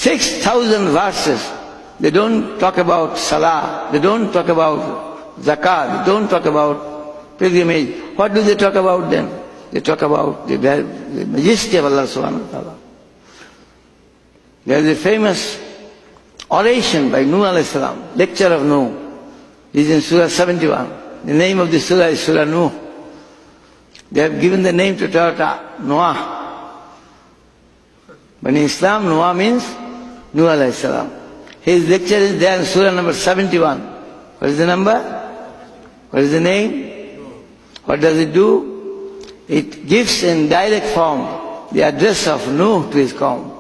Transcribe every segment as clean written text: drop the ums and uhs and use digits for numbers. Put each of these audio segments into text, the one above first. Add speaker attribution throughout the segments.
Speaker 1: 6,000 verses. They don't talk about salah, they don't talk about zakat, they don't talk about pilgrimage. What do they talk about then? They talk about the majesty of Allah subhanahu wa ta'ala. There is a famous oration by Nuh alayhi salam, lecture of Nuh. This is in Surah 71. The name of the surah is Surah Nuh. They have given the name to Toyota, Noah. But in Islam, Noah means Nuh alayhi salam. His lecture is there in Surah number 71. What is the number? What is the name? What does it do? It gives in direct form the address of Nuh to his qawm.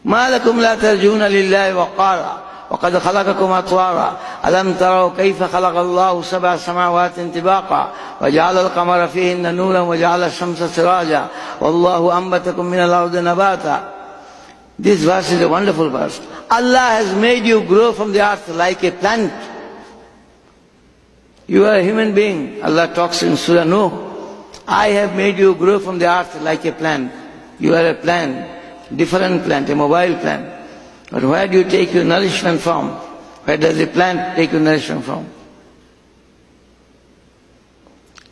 Speaker 1: مَا لَكُمْ لَا تَرْجُونَ لِلَّهِ وَقَارًا وَقَدْ خَلَقَكُمْ أَطْوَارًا أَلَمْ تَرَوْا كَيْفَ خَلَقَ اللَّهُ سَبْعَ سَمَاوَاتٍ طِبَاقًا وَجَعَلَ الْقَمَرَ فِيهِنَّ نُورًا وَجَعَلَ الشَّمْسَ سِرَاجًا وَاللَّهُ أَنبَتَكُم مِّنَ الْأَرْضِ نَبَاتًا. This verse is a wonderful verse. Allah has made you grow from the earth like a plant. You are a human being. Allah talks in Surah Nuh. I have made you grow from the earth like a plant. You are a plant, different plant, a mobile plant. But where do you take your nourishment from? Where does the plant take your nourishment from?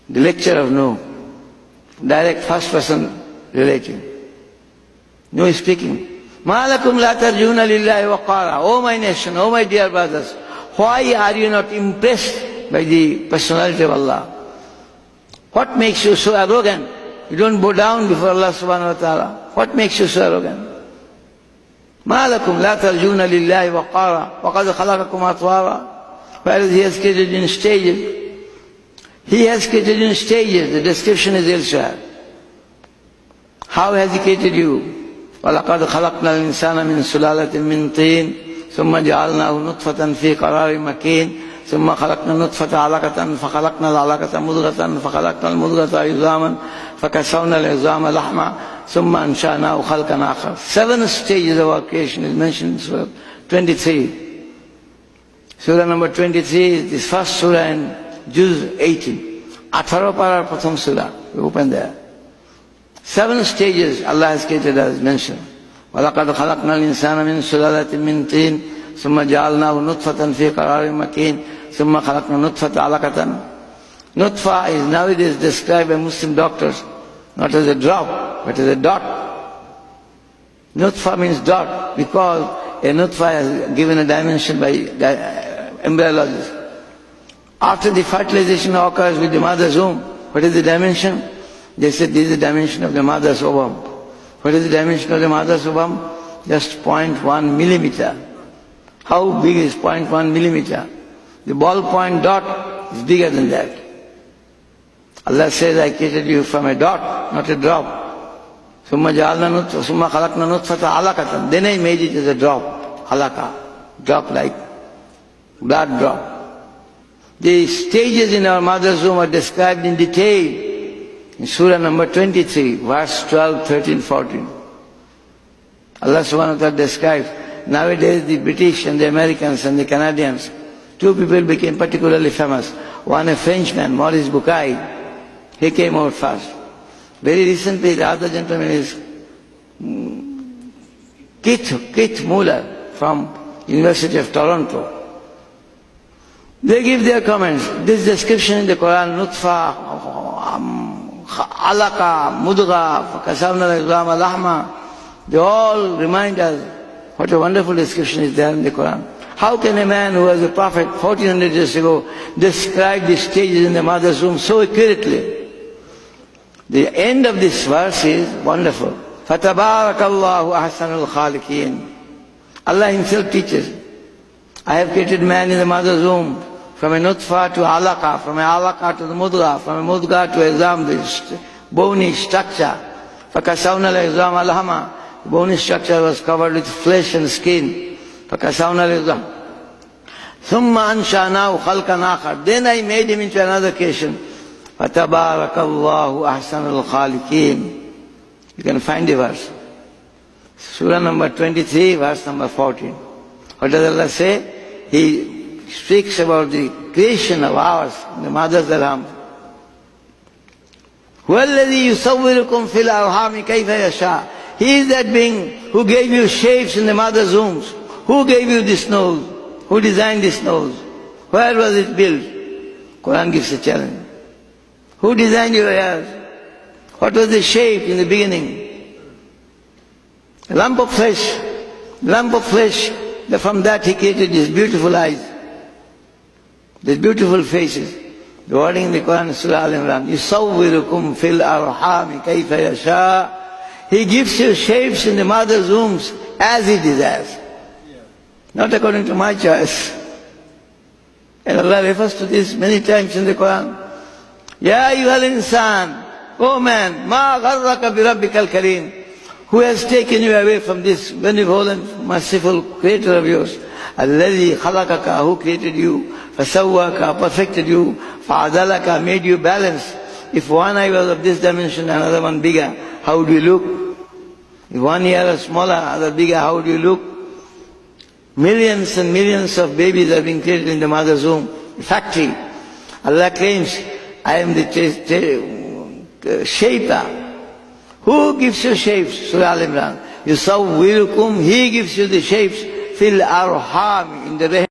Speaker 1: The lecture of Nuh, direct first person relating. Nuh is speaking. مَا لَكُمْ لَا تَرْجُونَ لِلَّهِ وَقَارًا. Oh my nation, oh my dear brothers, why are you not impressed by the personality of Allah? What makes you so arrogant? You don't bow down before Allah subhanahu wa ta'ala. What makes you so arrogant? مَا لَكُمْ لَا تَرْجُونَ لِلَّهِ وَقَارًا وَقَدْ خَلَقَكُمْ أَطْوَارًا. Whereas He has created in stages. He has created in stages. The description is elsewhere. How has He created you? وَلَقَدْ خَلَقْنَا الْإِنسَانَ مِنْ سُلَالَةٍ مِنْ طِينٍ ثُمَّ جَعَلْنَاهُ نُطْفَةً فِي قَرَارٍ مَكِينٍ ثُمَّ خَلَقْنَا النُّطْفَةَ عَلَقَةً فَخَلَقْنَا الْعَلَقَةَ مُضْغَةً فَخَلَقْنَا الْمُضْغَةَ عِظَامًا فَكَسَوْنَا الْعِظَامَ لَحْمًا ثُمَّ أَنشَأْنَاهُ خَلْقًا آخَرَ. 7 stages of our creation is mentioned in Surah 23. Surah number 23 is the first surah in Juz 18. 18 parar pratham surah. We open there. 7 stages Allah has created as mentioned. وَلَقَدْ خَلَقْنَا الْإِنسَانَ مِنْ سُلَالَةٍ مِنْ طِينٍ ثُمَّ جَعَلْنَاهُ نُطْفَةً فِي قَرَارٍ مَكِينٍ ثُمَّ خَلَقْنَا النُّطْفَةَ عَلَقَةً. Nutfa is nowadays described by Muslim doctors not as a drop, but as a dot. Nutfa means dot because a nutfa is given a dimension by embryologists. After the fertilization occurs with the mother's womb, what is the dimension? They said this is the dimension of the mother's ovum. What is the dimension of the mother's ovum? Just 0.1 millimeter. How big is 0.1 millimeter? The ballpoint dot is bigger than that. Allah says, I created you from a dot, not a drop. ثُمَّ جَعَلْنَا نُطْفَةً ثُمَّ خَلَقْنَا نُطْفَةً عَلَقَةً. Then I made it as a drop, alaqa, drop like blood drop. The stages in our mother's womb are described in detail in Surah number 23, verse 12, 13, 14. Allah subhanahu wa ta'ala describes, nowadays the British and the Americans and the Canadians, 2 people became particularly famous. One a Frenchman, Maurice Bucaille, he came out first. Very recently the other gentleman is Keith Muller from University of Toronto. They give their comments. This description in the Quran, Nutfa, Alaqa, Mudgha, Kasavna al-Izama, Lahma, they all remind us what a wonderful description is there in the Quran. How can a man who was a prophet 1400 years ago describe the stages in the mother's womb so accurately? The end of this verse is wonderful. فَتَبَارَكَ اللَّهُ أَحْسَنُ الْخَالِقِينَ. Allah Himself teaches, I have created man in the mother's womb from a nutfa to alaqa, from a alaqa to the mudgha, from a mudgha to izam, the bony structure. فَكَسَوْنَا الْعِظَامَ لَحْمًا. The bony structure was covered with flesh and skin. فَكَسَوْنَا الْعِظَامَ ثُمَّ أَنْشَأْنَاهُ خَلْقًا آخَرَ. Then I made him into another creation. فَتَبَارَكَ اللَّهُ أَحْسَنُ الْخَالِقِينَ. You can find the verse. Surah number 23, verse number 14. What does Allah say? He speaks about the creation of ours, the mother's arham. هُوَ الَّذِي يُصَوِّرُكُمْ فِي الْأَرْحَامِ كَيْفَ يَشَاءُ. He is that being who gave you shapes in the mother's wombs. Who gave you this nose? Who designed this nose? Where was it built? Quran gives a challenge. Who designed your ears? What was the shape in the beginning? A lump of flesh. Lump of flesh. From that he created these beautiful eyes. These beautiful faces. The wording in the Quran, Surah Al-Imran, يُصَوِّرُكُمْ فِي الْأَرْحَامِ كَيْفَ يَشَاءُ. He gives you shapes in the mother's wombs as He desires. Not according to my choice. And Allah refers to this many times in the Quran. Ya ayyuhal insan, O man, ma gharraka bi rabbikal kareem. Who has taken you away from this benevolent, merciful Creator of yours? Alladhi khalaqaka, who created you, fasawwaka, perfected you, fa'adalaka, made you balanced. If one eye was of this dimension, another one bigger, how would you look? If one ear was smaller, other bigger, how would you look? Millions and millions of babies are being created in the mother's womb. Factory. Allah claims, I am the shaper. Who gives you shapes? Surah Al-Imran. Yusawwirukum, He gives you the shapes. Fil arham, in the